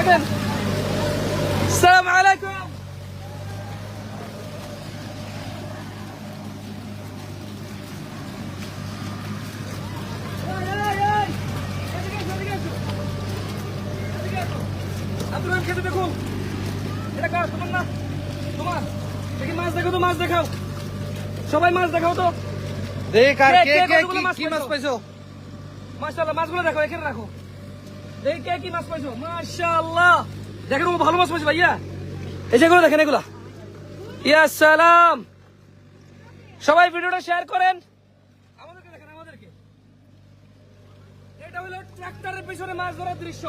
দেখেন। আসসালামু আলাইকুম। খেতে দেখো, এটা কার? তোমার না? তোমার? দেখি মাছ দেখো তো, মাছ দেখাও সবাই, মাছ দেখাও তো। দেখ আর কে কে কি মাছ মাছ পাইছো? মাশাআল্লাহ, মাছগুলো দেখো, এখানে রাখো। দেখি কে কি মাছ পাইছো। মাশাআল্লাহ, দেখেন ও ভালো মাছ পাইছে ভাইয়া। এই যেগুলো দেখেন, এগুলা। ইয়া সালাম, সবাই ভিডিওটা শেয়ার করেন। আমাদেরকে দেখেন, আমাদেরকে। এটা হলো ট্রাক্টরের পিছনে মাছ ধরার দৃশ্য।